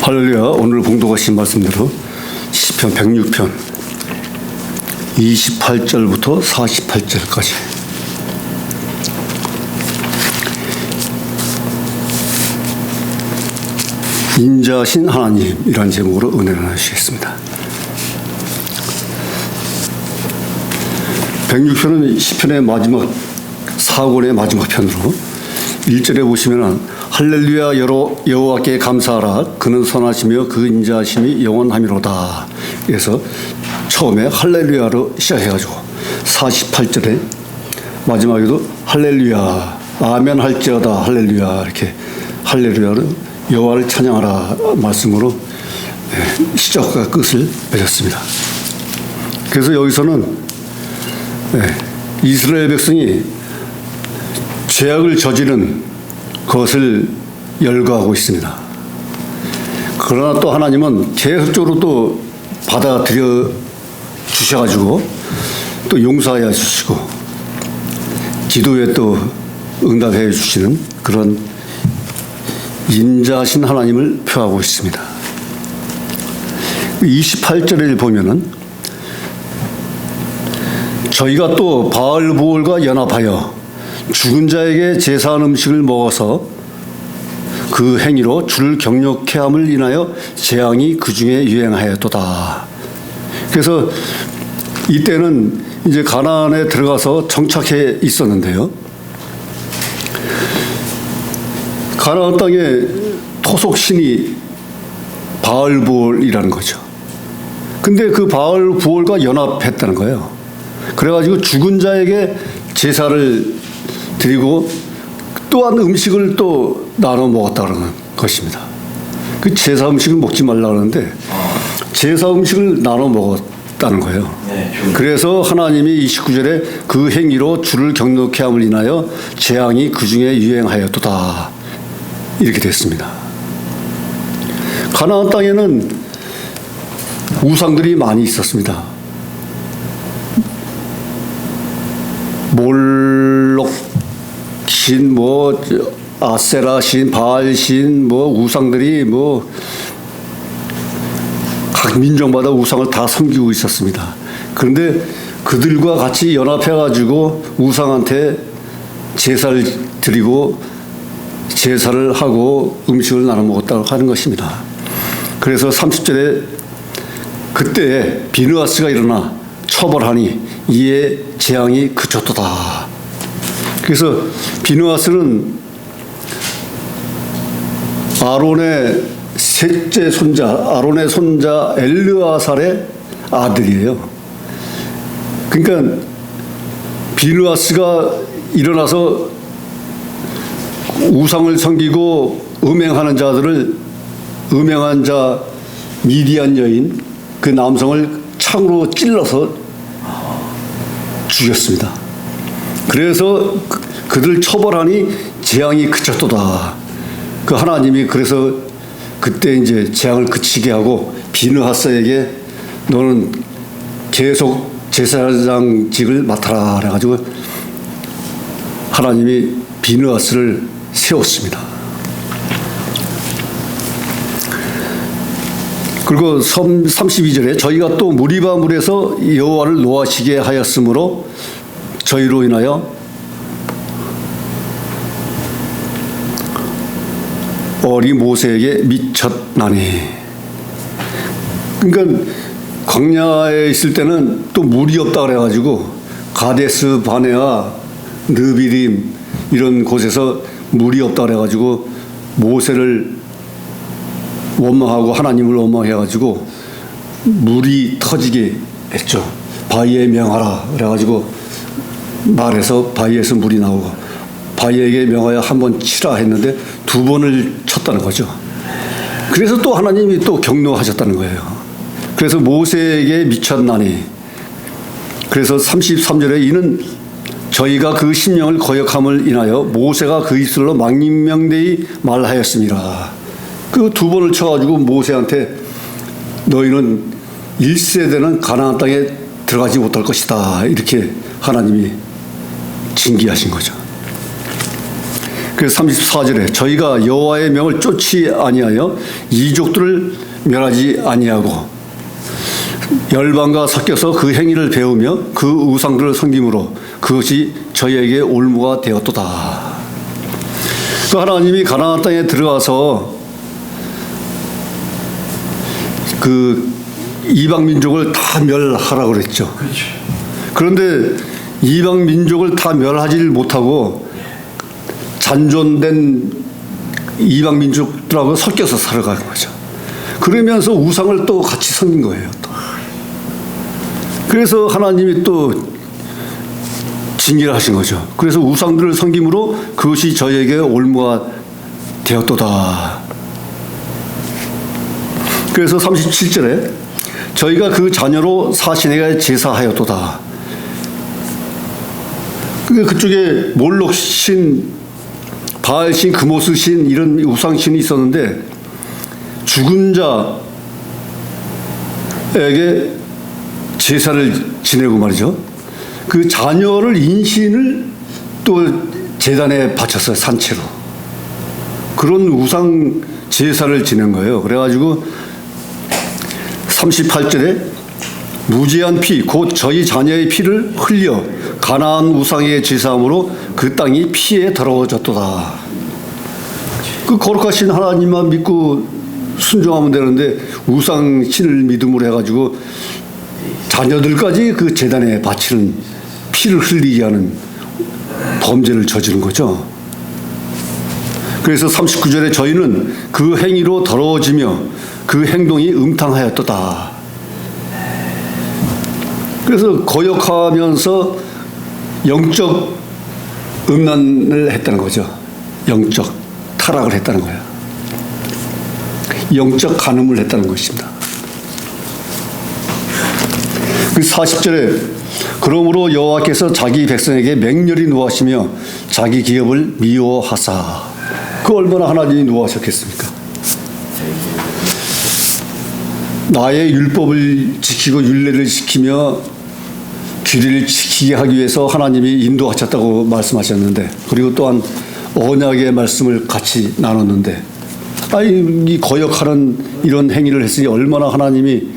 할렐루야. 오늘 봉독하신 말씀대로 시편 106편 28절부터 48절까지 인자하신 하나님이라는 제목으로 은혜를 나누시겠습니다. 106편은 시편의 마지막 4권의 마지막 편으로 1절에 보시면 할렐루야 여호와께 감사하라 그는 선하시며 그 인자하심이 영원하미로다. 그래서 처음에 할렐루야로 시작해가지고 48절에 마지막에도 할렐루야 아멘 할지어다 할렐루야 이렇게 할렐루야로 여호와를 찬양하라 말씀으로 시작과 끝을 맺었습니다. 그래서 여기서는 이스라엘 백성이 죄악을 저지른 그것을 열거하고 있습니다. 그러나 또 하나님은 계속적으로 또 받아들여 주셔가지고 또 용서하여 주시고 기도에 또 응답해 주시는 그런 인자하신 하나님을 표하고 있습니다. 28절을 보면은 저희가 또 바알보올과 연합하여 죽은 자에게 제사한 음식을 먹어서 그 행위로 주를 경욕케 함을 인하여 재앙이 그 중에 유행하였도다. 그래서 이때는 이제 가나안에 들어가서 정착해 있었는데요. 가나안 땅에 토속신이 바알보올이라는 거죠. 근데 그 바알보올과 연합했다는 거예요. 그래가지고 죽은 자에게 제사를 드리고 또한 음식을 또 나눠 먹었다는 것입니다. 그 제사 음식을 먹지 말라 그러는데 제사 음식을 나눠 먹었다는 거예요. 그래서 하나님이 29절에 그 행위로 주를 경욕케 함을 인하여 재앙이 그 중에 유행하였도다 이렇게 됐습니다. 가나안 땅에는 우상들이 많이 있었습니다. 몰록 신, 아세라 신, 바알 신, 우상들이 각 민족마다 우상을 다 섬기고 있었습니다. 그런데 그들과 같이 연합해가지고 우상한테 제사를 드리고 제사를 하고 음식을 나눠 먹었다고 하는 것입니다. 그래서 30절에 그때 비느하스가 일어나 처벌하니 이에 재앙이 그쳤도다. 그래서 비느하스는 아론의 셋째 손자, 아론의 손자 엘르아살의 아들이에요. 그러니까 비느하스가 일어나서 우상을 섬기고 음행하는 자들을 음행한 자 미디안 여인 그 남성을 창으로 찔러서 죽였습니다. 그래서 그들 처벌하니 재앙이 그쳤도다. 그 하나님이 그래서 그때 이제 재앙을 그치게 하고 비느하스에게 너는 계속 제사장직을 맡아라 그래가지고 하나님이 비느하스를 세웠습니다. 그리고 32절에 저희가 또 무리바 물에서 여호와를 노하시게 하였으므로 저희로 인하여 얼이 모세에게 미쳤나니. 그러니까 광야에 있을 때는 또 물이 없다 그래가지고 가데스 바네아 느비림 이런 곳에서 물이 없다 그래가지고 모세를 원망하고 하나님을 원망해가지고 물이 터지게 했죠. 바위에 명하라 그래가지고 말해서 바위에서 물이 나오고 바위에게 명하여 한 번 치라 했는데 두 번을 쳤다는 거죠. 그래서 또 하나님이 또 경노하셨다는 거예요. 그래서 모세에게 미쳤나니. 그래서 33절에 이는 저희가 그 심령을 거역함을 인하여 모세가 그 입술로 망명되이 말하였습니다. 그 두 번을 쳐가지고 모세한테 너희는 1세대는 가나안 땅에 들어가지 못할 것이다 이렇게 하나님이 징계하신 거죠. 그래서 34절에 저희가 여호와의 명을 쫓지 아니하여 이족들을 멸하지 아니하고 열방과 섞여서 그 행위를 배우며 그 우상들을 섬김으로 그것이 저희에게 올무가 되었도다. 그 하나님이 가나안 땅에 들어가서 그 이방 민족을 다 멸하라고 그랬죠. 그렇죠. 그런데 이방 민족을 다 멸하지를 못하고 잔존된 이방 민족들하고 섞여서 살아가는 거죠. 그러면서 우상을 또 같이 섬긴 거예요. 또. 그래서 하나님이 또 징계를 하신 거죠. 그래서 우상들을 섬김으로 그것이 저희에게 올무가 되었도다. 그래서 37절에 저희가 그 자녀로 사신에게 제사하였도다. 그러니까 그쪽에 몰록신, 바알신, 금오스신 이런 우상신이 있었는데 죽은 자에게 제사를 지내고 말이죠. 그 자녀를 인신을 또 제단에 바쳤어요. 산채로. 그런 우상 제사를 지낸 거예요. 그래가지고 38절에 무지한 피, 곧 저희 자녀의 피를 흘려 가나안 우상에 제사함으로 그 땅이 피에 더러워졌도다. 그 거룩하신 하나님만 믿고 순종하면 되는데 우상신을 믿음으로 해가지고 자녀들까지 그 제단에 바치는 피를 흘리게 하는 범죄를 저지른 거죠. 그래서 39절에 저희는 그 행위로 더러워지며 그 행동이 음탕하였도다. 그래서 거역하면서 영적 음란을 했다는 거죠. 영적 타락을 했다는 거예요. 영적 간음을 했다는 것입니다. 그 40절에 그러므로 여호와께서 자기 백성에게 맹렬히 노하시며 자기 기업을 미워하사. 그 얼마나 하나님이 노하셨겠습니까? 나의 율법을 지키고 율례를 지키며 규례를 지키게 하기 위해서 하나님이 인도하셨다고 말씀하셨는데, 그리고 또한 언약의 말씀을 같이 나눴는데, 이 거역하는 이런 행위를 했으니 얼마나 하나님이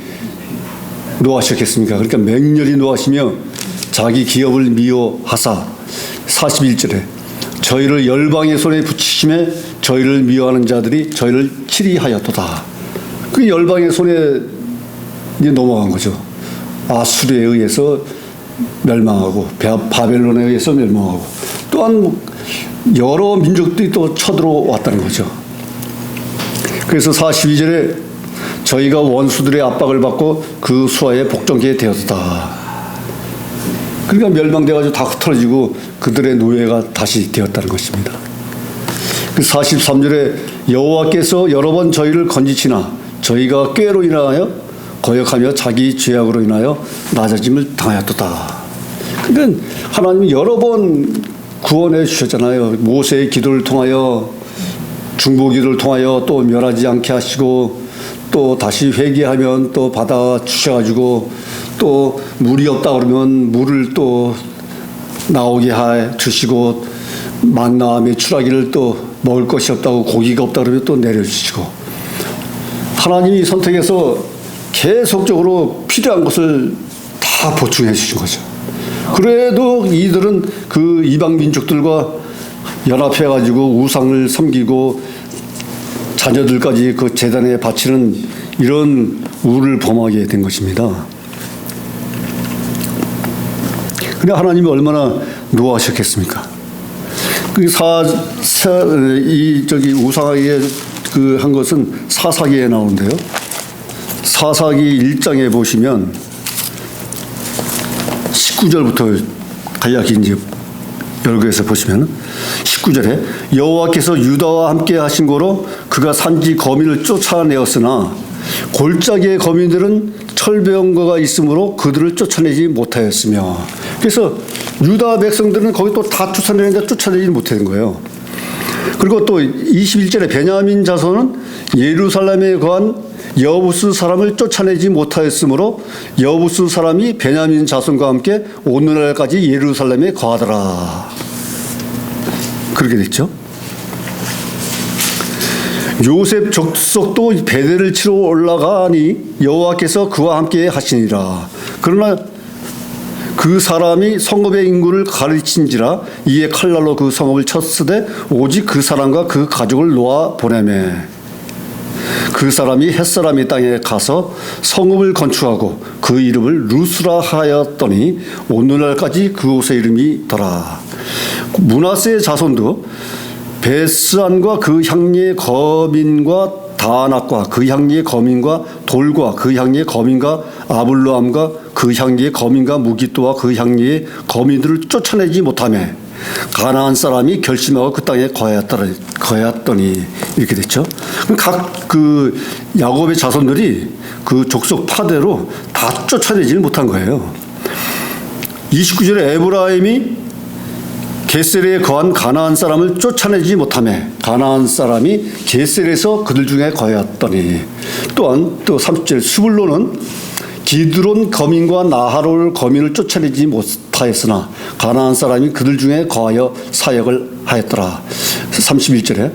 노하셨겠습니까? 그러니까 맹렬히 노하시며 자기 기업을 미워하사. 41절에 저희를 열방의 손에 붙이심에 저희를 미워하는 자들이 저희를 치리하였도다. 그 열방의 손에 이제 넘어간 거죠. 아수르에 의해서 멸망하고 바벨론에 의해서 멸망하고 또한 여러 민족들이 또 쳐들어왔다는 거죠. 그래서 42절에 저희가 원수들의 압박을 받고 그 수하에 복종케 되었다. 그러니까 멸망돼가지고 다 흩어지고 그들의 노예가 다시 되었다는 것입니다. 그 43절에 여호와께서 여러 번 저희를 건지치나 저희가 꾀로 인하여 거역하며 자기 죄악으로 인하여 낮아짐을 당하였도다. 그러니까 하나님이 여러 번 구원해 주셨잖아요. 모세의 기도를 통하여, 중보기도를 통하여 또 멸하지 않게 하시고, 또 다시 회개하면 또 받아 주셔가지고, 또 물이 없다 그러면 물을 또 나오게 해 주시고, 만나 메추라기를 또 먹을 것이 없다고 고기가 없다 그러면 또 내려주시고, 하나님이 선택해서 계속적으로 필요한 것을 다 보충해 주신 거죠. 그래도 이들은 그 이방 민족들과 연합해가지고 우상을 섬기고 자녀들까지 그 제단에 바치는 이런 우를 범하게 된 것입니다. 그래 하나님이 얼마나 노하셨겠습니까? 이 우상하게 그 한 것은 사사기에 나오는데요. 사사기 1장에 보시면 19절부터 간략히 이제 열거해서 보시면 19절에 여호와께서 유다와 함께 하신 거로 그가 산지 거민을 쫓아내었으나 골짜기의 거민들은 철병거가 있으므로 그들을 쫓아내지 못하였으며, 그래서 유다 백성들은 거기 또 다 쫓아내는데 쫓아내지 못한 거예요. 그리고 또 21절에 베냐민 자손은 예루살렘에 거한 여부스 사람을 쫓아내지 못하였으므로 여부스 사람이 베냐민 자손과 함께 오늘날까지 예루살렘에 거하더라. 그렇게 됐죠. 요셉 족속도 베델을 치러 올라가니 여호와께서 그와 함께 하시니라. 그러나 그 사람이 성읍의 인구를 가르친지라 이에 칼날로 그 성읍을 쳤으되 오직 그 사람과 그 가족을 놓아 보내매 그 사람이 햇사람의 땅에 가서 성읍을 건축하고 그 이름을 루스라 하였더니 오늘날까지 그곳의 이름이 더라. 므낫세의 자손도 베스안과 그 향리의 거민과 다낙과 그 향리의 거민과 돌과 그 향리의 거민과 아블로암과 그 향리의 거민과 무기또와 그 향리의 거민들을 쫓아내지 못하며 가나안 사람이 결심하고 그 땅에 거하였더니 이렇게 됐죠. 각 그 야곱의 자손들이 그 족속 파대로 다 쫓아내지를 못한 거예요. 29절에 에브라임이 게셀에 거한 가나안 사람을 쫓아내지 못하며 가나안 사람이 게셀에서 그들 중에 거하였더니 또한 또 30절 스불론은 기드론 거민과 나하롤 거민을 쫓아내지 못하였으나 가나안 사람이 그들 중에 거하여 사역을 하였더라. 31절에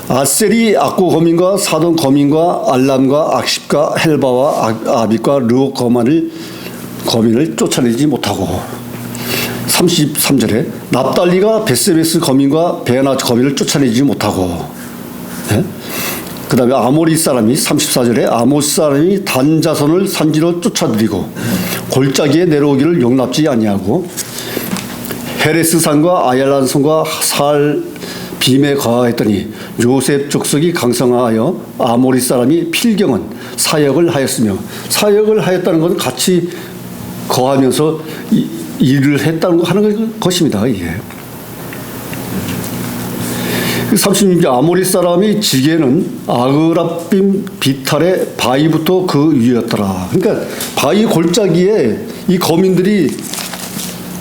아셀이 악고 거민과 사돈 거민과 알람과 악십과 헬바와 아빗과 르옥 거민을 쫓아내지 못하고 33절에 납달리가 베세베스 거민과 베나 거민을 쫓아내지 못하고 그 다음에 아모리 사람이 34절에 아모스 사람이 단 자손을 산지로 쫓아들이고 골짜기에 내려오기를 용납지 아니하고 헤레스 산과 아얄란 산과 살 빔에 거하였더니 요셉 족속이 강성하여 아모리 사람이 필경은 사역을 하였으며 사역을 하였다는 것은 같이 거하면서 일을 했다는 거 하는 것입니다. 이게. 36절 아모리 사람이 지게는 아그라빔 비탈의 바위부터 그 위였더라. 그러니까 바위 골짜기에 이 거민들이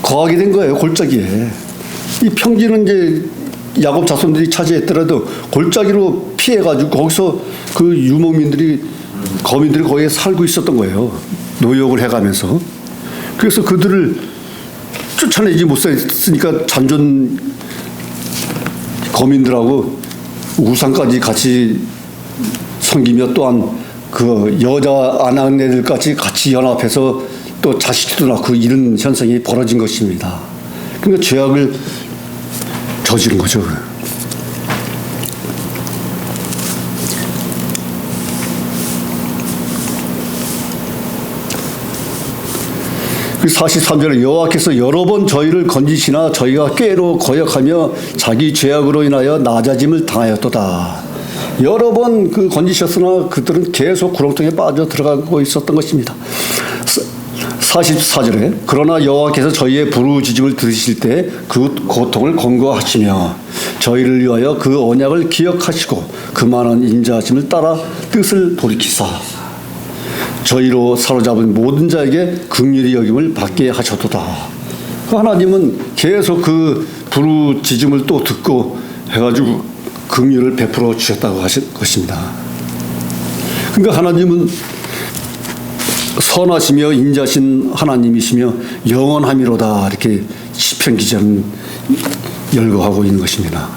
거하게 된 거예요. 골짜기에. 이 평지는 이제 야곱 자손들이 차지했더라도 골짜기로 피해가지고 거기서 그 유목민들이 거민들이 거기에 살고 있었던 거예요. 노역을 해가면서. 그래서 그들을 쫓아내지 못했으니까 잔존 거민들하고 우상까지 같이 섬기며 또한 그 여자 아낙네들까지 같이 연합해서 또 자식도 낳고 이런 현상이 벌어진 것입니다. 그러니까 죄악을 저지른 거죠. 그 43절에 여호와께서 여러 번 저희를 건지시나 저희가 꾀로 거역하며 자기 죄악으로 인하여 낮아짐을 당하였도다. 여러 번 그 건지셨으나 그들은 계속 구렁텅이에 빠져 들어가고 있었던 것입니다. 44절에 그러나 여호와께서 저희의 부르짖음을 들으실 때 그 고통을 권고하시며 저희를 위하여 그 언약을 기억하시고 그 많은 인자하심을 따라 뜻을 돌이키사 저희로 사로잡은 모든 자에게 긍휼히 여김을 받게 하셨도다. 하나님은 계속 그 부르짖음을 또 듣고 해가지고 긍휼을 베풀어 주셨다고 하실 것입니다. 그러니까 하나님은 선하시며 인자신 하나님이시며 영원함이로다 이렇게 시편 기자는 열거하고 있는 것입니다.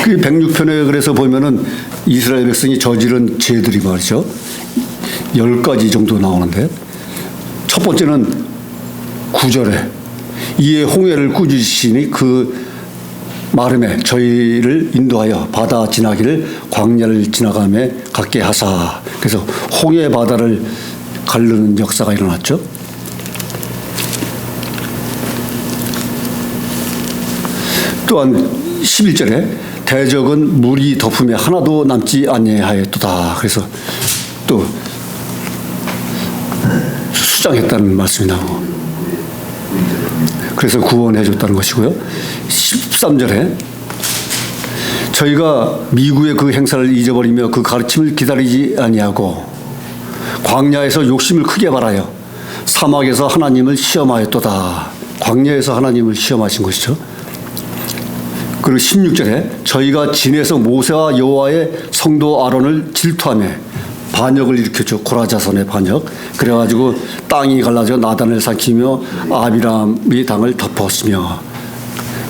그 106편에 그래서 보면은 이스라엘 백성이 저지른 죄들이 말이죠. 10가지 정도 나오는데 첫 번째는 9절에 이에 홍해를 꾸짖으시니 그 마름에 저희를 인도하여 바다 지나기를 광야를 지나가며 갖게 하사. 그래서 홍해 바다를 가르는 역사가 일어났죠. 또한 11절에 대적은 물이 덮음에 하나도 남지 아니하였도다. 그래서 또 수장했다는 말씀이 나오고 그래서 구원해 줬다는 것이고요. 13절에 저희가 미구의 그 행사를 잊어버리며 그 가르침을 기다리지 아니하고 광야에서 욕심을 크게 발하여 사막에서 하나님을 시험하였도다. 광야에서 하나님을 시험하신 것이죠. 그리고 16절에 저희가 진에서 모세와 여호와의 성도 아론을 질투하며 반역을 일으켰죠. 고라 자손의 반역. 그래가지고 땅이 갈라져 나단을 삼키며 아비람이 당을 덮었으며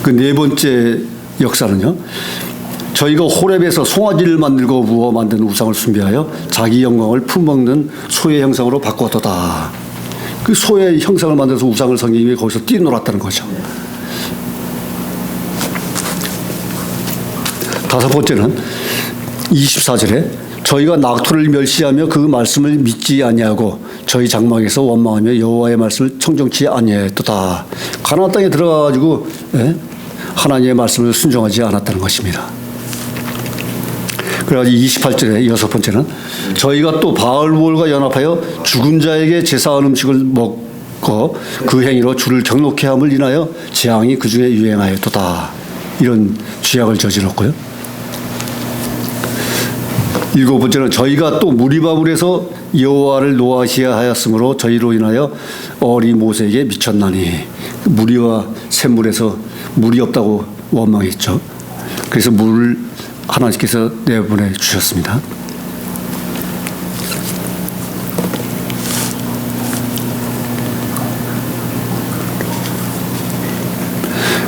그 네 번째 역사는요. 저희가 호렙에서 송아지를 만들고 부어 만든 우상을 숭배하여 자기 영광을 품먹는 소의 형상으로 바꾸었도다. 그 소의 형상을 만들어서 우상을 섬기기 위해 거기서 뛰놀았다는 거죠. 다섯 번째는 24절에 저희가 낙토를 멸시하며 그 말씀을 믿지 아니하고 저희 장막에서 원망하며 여호와의 말씀을 청정치 아니하였도다. 가나안 땅에 들어가가지고 하나님의 말씀을 순종하지 않았다는 것입니다. 그래가지고 28절에 여섯 번째는 저희가 또 바알볼과 연합하여 죽은 자에게 제사한 음식을 먹고 그 행위로 주를 경록케 함을 인하여 재앙이 그 중에 유행하였도다. 이런 죄악을 저질렀고요. 일곱 번째는 저희가 또 무리바물에서 여호와를 노하시야 하였으므로 저희로 인하여 어리 모세에게 미쳤나니. 무리와 샘물에서 물이 없다고 원망했죠. 그래서 물을 하나님께서 내보내 주셨습니다.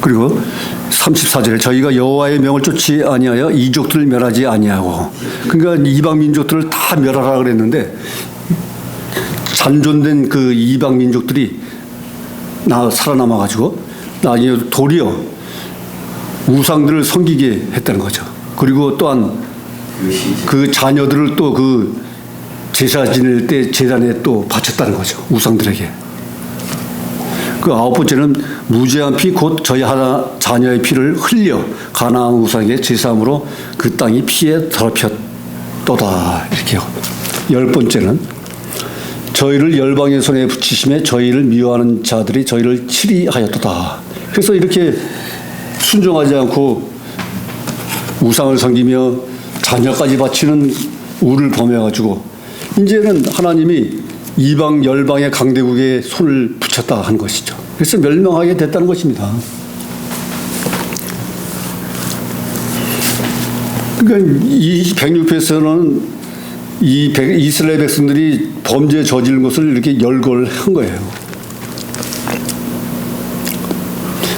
그리고 34절에 저희가 여호와의 명을 쫓지 아니하여 이족들을 멸하지 아니하고, 그러니까 이방 민족들을 다 멸하라 그랬는데 잔존된 그 이방 민족들이 살아남아 가지고 나중에 도리어 우상들을 섬기게 했다는 거죠. 그리고 또한 그 자녀들을 또 그 제사 지낼 때 제단에 또 바쳤다는 거죠. 우상들에게. 그 아홉 번째는 무죄한 피 곧 저희 하나 자녀의 피를 흘려 가나안 우상에게 제사함으로 그 땅이 피에 더럽혔도다. 이렇게요. 열 번째는 저희를 열방의 손에 붙이심에 저희를 미워하는 자들이 저희를 치리하였도다. 그래서 이렇게 순종하지 않고 우상을 섬기며 자녀까지 바치는 우를 범해가지고 이제는 하나님이 이방 열방의 강대국에 손을 붙였다 한 것이죠. 그래서 멸망하게 됐다는 것입니다. 그러니까 이 106회에서는 이스라엘 백성들이 범죄 저지른 것을 이렇게 열거한 거예요.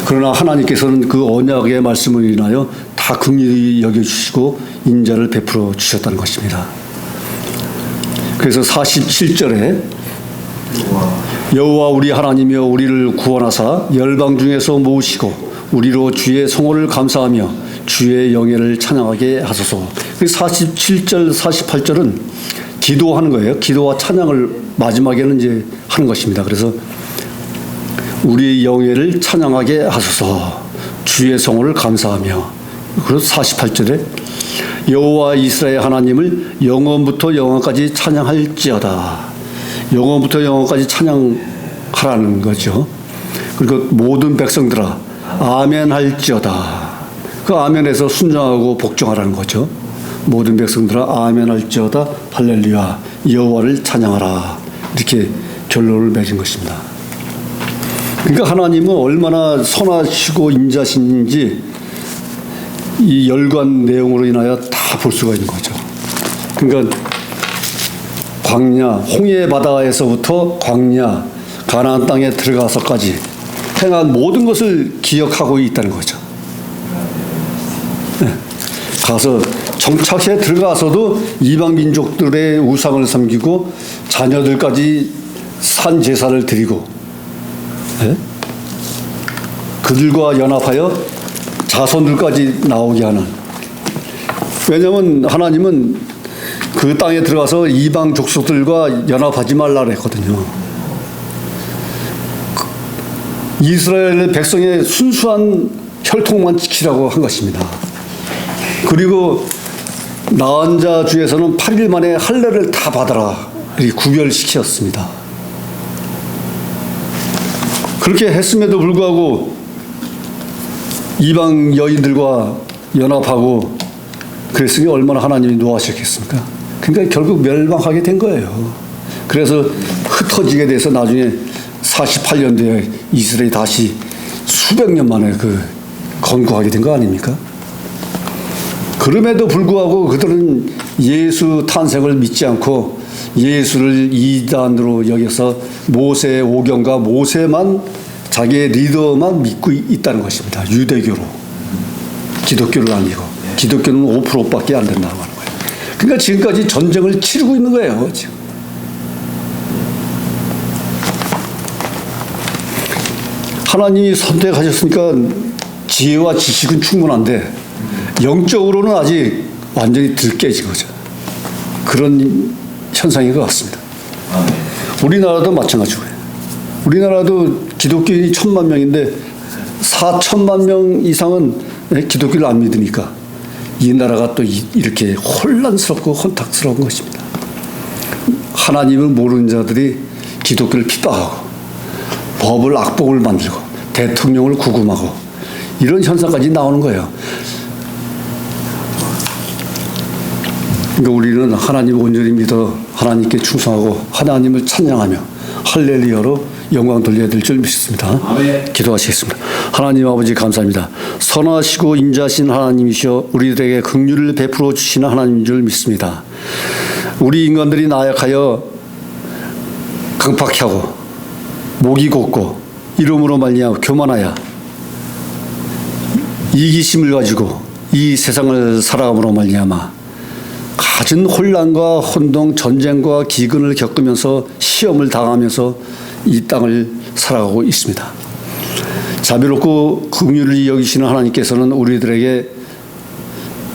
그러나 하나님께서는 그 언약의 말씀을 인하여 다 긍휼히 여겨주시고 인자를 베풀어 주셨다는 것입니다. 그래서 47절에 여호와 우리 하나님이여 우리를 구원하사 열방 중에서 모으시고 우리로 주의 성호를 감사하며 주의 영예를 찬양하게 하소서. 47절 48절은 기도하는 거예요. 기도와 찬양을 마지막에는 이제 하는 것입니다. 그래서 우리의 영예를 찬양하게 하소서. 주의 성호를 감사하며. 그래서 48절에 여호와 이스라엘 하나님을 영원부터 영원까지 찬양할지어다. 영원부터 영원까지 찬양하라는 거죠. 그리고 모든 백성들아 아멘 할지어다. 그 아멘에서 순종하고 복종하라는 거죠. 모든 백성들아 아멘 할지어다. 할렐루야. 여호와를 찬양하라. 이렇게 결론을 맺은 것입니다. 그러니까 하나님은 얼마나 선하시고 인자신지 이 열관 내용으로 인하여 다 볼 수가 있는 거죠. 그러니까 광야, 홍해 바다에서부터 광야, 가나안 땅에 들어가서까지 행한 모든 것을 기억하고 있다는 거죠. 네. 가서 정착해 들어가서도 이방 민족들의 우상을 섬기고 자녀들까지 산 제사를 드리고, 네? 그들과 연합하여 자손들까지 나오게 하는. 왜냐하면 하나님은 그 땅에 들어가서 이방 족속들과 연합하지 말라 그랬거든요. 이스라엘 백성의 순수한 혈통만 지키라고 한 것입니다. 그리고 나은 자 중에서는 8일 만에 할례를 다 받아라 이렇게 구별시켰습니다. 그렇게 했음에도 불구하고 이방 여인들과 연합하고 그랬으니 얼마나 하나님이 노하셨겠습니까? 그러니까 결국 멸망하게 된 거예요. 그래서 흩어지게 돼서 나중에 48년도에 이스라엘이 다시 수백 년 만에 건국하게 된 거 아닙니까? 그럼에도 불구하고 그들은 예수 탄생을 믿지 않고 예수를 이단으로 여겨서 모세의 오경과 모세만 자기의 리더만 믿고 있다는 것입니다. 유대교로. 기독교를 아니고. 기독교는 5%밖에 안 된다고 하는 거예요. 그러니까 지금까지 전쟁을 치르고 있는 거예요. 지금. 하나님이 선택하셨으니까 지혜와 지식은 충분한데 영적으로는 아직 완전히 들깨진 거죠. 그런 현상인 것 같습니다. 우리나라도 마찬가지고요. 우리나라도 기독교인이 1,000만 명인데 4천만 명 이상은 기독교를 안 믿으니까 이 나라가 또 이렇게 혼란스럽고 혼탁스러운 것입니다. 하나님을 모르는 자들이 기독교를 핍박하고 법을 악법을 만들고 대통령을 구금하고 이런 현상까지 나오는 거예요. 그러니까 우리는 하나님을 온전히 믿어 하나님께 충성하고 하나님을 찬양하며 할렐루야로 영광 돌려야 될 줄 믿습니다. 아멘. 기도하시겠습니다. 하나님 아버지 감사합니다. 선하시고 인자하신 하나님이시여 우리들에게 긍휼을 베풀어 주시는 하나님인 줄 믿습니다. 우리 인간들이 나약하여 강팍하고 목이 곧고 이름으로 말미암아 교만하여 이기심을 가지고 이 세상을 살아감으로 말미암아 갖은 혼란과 혼동, 전쟁과 기근을 겪으면서 시험을 당하면서 이 땅을 살아가고 있습니다. 자비롭고 긍휼히 여기시는 하나님께서는 우리들에게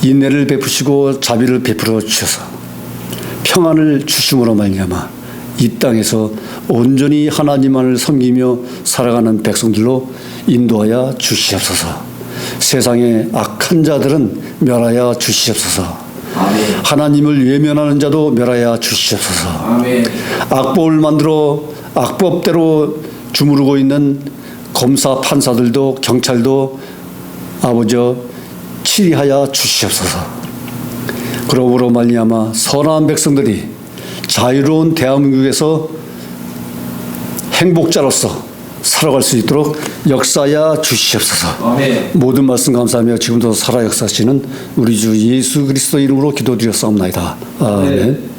인내를 베푸시고 자비를 베풀어 주셔서 평안을 주심으로 말미암아 이 땅에서 온전히 하나님만을 섬기며 살아가는 백성들로 인도하여 주시옵소서. 세상의 악한 자들은 멸하여 주시옵소서. 아멘. 하나님을 외면하는 자도 멸하여 주시옵소서. 아멘. 악법을 만들어 악법대로 주무르고 있는 검사 판사들도 경찰도 아버지 치리하여 주시옵소서. 그러므로 말미암아 선한 백성들이 자유로운 대한민국에서 행복자로서 살아갈 수 있도록 역사하여 주시옵소서. 아멘. 모든 말씀 감사하며 지금도 살아 역사하시는 우리 주 예수 그리스도 이름으로 기도드렸사옵나이다. 아멘.